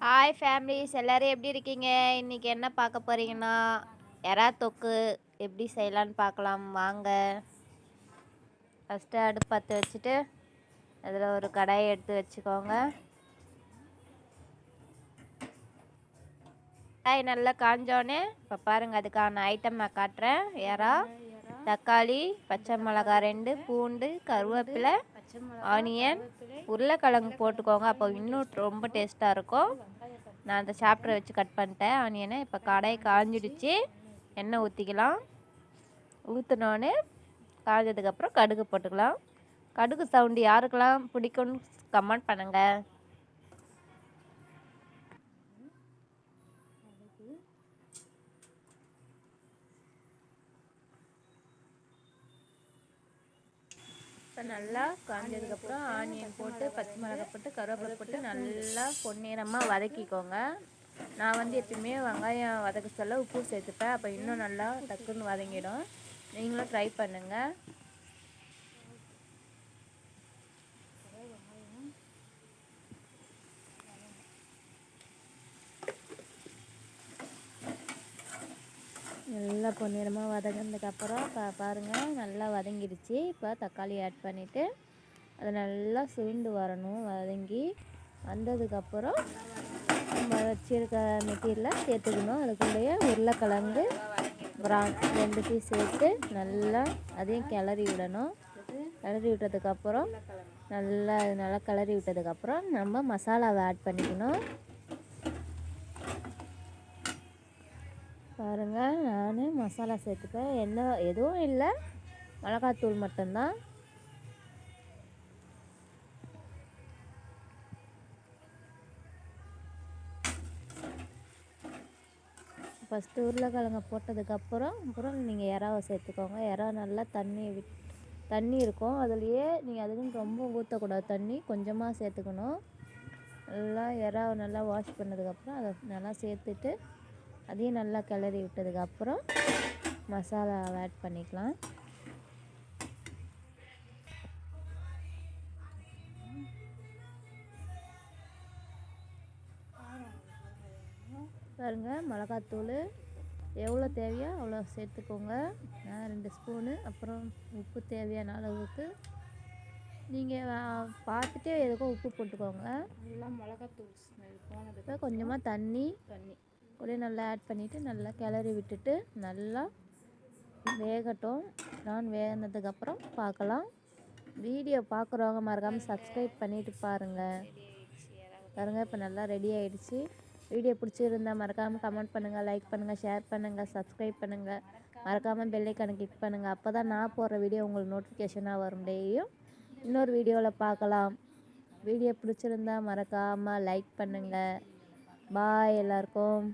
Hi families எல்லோரும் எப்படி இருக்கீங்க? இன்றைக்கி என்ன பார்க்க போகிறீங்கன்னா எறா தொக்கு எப்படி செய்யலான்னு பார்க்கலாம் வாங்க. ஃபஸ்ட்டு அடுப்பு பற்ற வச்சுட்டு அதில் ஒரு கடாயை எடுத்து வச்சுக்கோங்க. கடாய் நல்லா காஞ்சோடனே இப்போ பாருங்கள் அதுக்கான ஐட்டம் நான் காட்டுறேன். எறா, தக்காளி, பச்சை மிளகாய் 2, பூண்டு, கருவேப்பிலை, ஆனியன், உருளைக்கிழங்கு போட்டுக்கோங்க. அப்போ இன்னும் ரொம்ப டேஸ்ட்டாக இருக்கும். நான் அந்த சாப்டரை வச்சு கட் பண்ணிட்டேன் ஆனியனை. இப்போ கடாய் காஞ்சிடுச்சு, எண்ணெய் ஊற்றிக்கலாம். ஊற்றினோன்னே காஞ்சதுக்கப்புறம் கடுகு போட்டுக்கலாம். கடுகு சவுண்டு யாருக்கெல்லாம் பிடிக்கும்னு கமெண்ட் பண்ணுங்கள். இப்போ நல்லா காஞ்சதுக்கப்புறம் ஆனியன் போட்டு பச்சை மிளகாய் போட்டு கருவேப்பிலை போட்டு நல்லா பொன்னிறமாக வதக்கிக்கோங்க. நான் வந்து எப்பயுமே வெங்காயம் வதக்க சொல்ல உப்பு சேர்த்துப்பேன். அப்போ இன்னும் நல்லா டக்குன்னு வதங்கிடும். நீங்களும் ட்ரை பண்ணுங்கள். நல்லா பொன்னிறமாக வதங்கினதுக்கப்புறம் பாருங்கள் நல்லா வதங்கிடுச்சு. இப்போ தக்காளி ஆட் பண்ணிவிட்டு அது நல்லா சுருண்டு வரணும். வதங்கி வந்ததுக்கப்புறம் நம்ம வச்சுருக்க மெட்டீரியலை சேர்த்துக்கணும். அதுக்குள்ளேயே உருளைக்கிழங்கு பிரான் 2 சேர்த்து நல்லா அதையும் கிளறி விடணும். கிளறி விட்டதுக்கப்புறம் நல்லா கிளறி விட்டதுக்கப்புறம் நம்ம மசாலாவை ஆட் பண்ணிக்கணும். பாருங்கள் நான் மசாலா சேர்த்துப்பேன். எதுவும் இல்லை, மிளகாத்தூள் மட்டும்தான். ஃபஸ்ட்டு உருளைக்கிழங்க போட்டதுக்கப்புறம் நீங்கள் எறாவை சேர்த்துக்கோங்க. எறா நல்லா தண்ணி இருக்கும் அதுலேயே. நீங்கள் அதுக்குன்னு ரொம்ப ஊற்றக்கூடாது, தண்ணி கொஞ்சமாக சேர்த்துக்கணும். நல்லா எறாவை நல்லா வாஷ் பண்ணதுக்கப்புறம் அதை நல்லா சேர்த்துட்டு அதையும் நல்லா கிளறி விட்டதுக்கப்புறம் மசாலாவை ஆட் பண்ணிக்கலாம். பாருங்கள் மிளகாத்தூள் எவ்வளோ தேவையோ அவ்வளோ சேர்த்துக்கோங்க. நான் 2 ஸ்பூனு. அப்புறம் உப்பு தேவையான அளவுக்கு நீங்கள் பார்த்துட்டு எதுக்கும் உப்பு போட்டுக்கோங்க. நல்லா மிளகாத்தூள் ஸ்மெல் போனதுக்கு கொஞ்சமாக தண்ணி கூட நல்லா ஆட் பண்ணிவிட்டு நல்லா கிளறி விட்டுட்டு நல்லா வேகட்டும். நான் வேகினதுக்கப்புறம் பார்க்கலாம். வீடியோ பார்க்குறவங்க மறக்காமல் சப்ஸ்கிரைப் பண்ணிவிட்டு பாருங்கள். இப்போ நல்லா ரெடி ஆகிடுச்சு. வீடியோ பிடிச்சிருந்தா மறக்காமல் கமெண்ட் பண்ணுங்கள், லைக் பண்ணுங்கள், ஷேர் பண்ணுங்கள், சப்ஸ்கிரைப் பண்ணுங்கள். மறக்காமல் பெல் ஐக்கானை கிளிக் பண்ணுங்கள். அப்போ தான் நான் போடுற வீடியோ உங்களுக்கு நோட்டிஃபிகேஷனாக வரும். டெய்லியும் இன்னொரு வீடியோவில் பார்க்கலாம். வீடியோ பிடிச்சிருந்தா மறக்காமல் லைக் பண்ணுங்கள். பாய் எல்லாருக்கும்.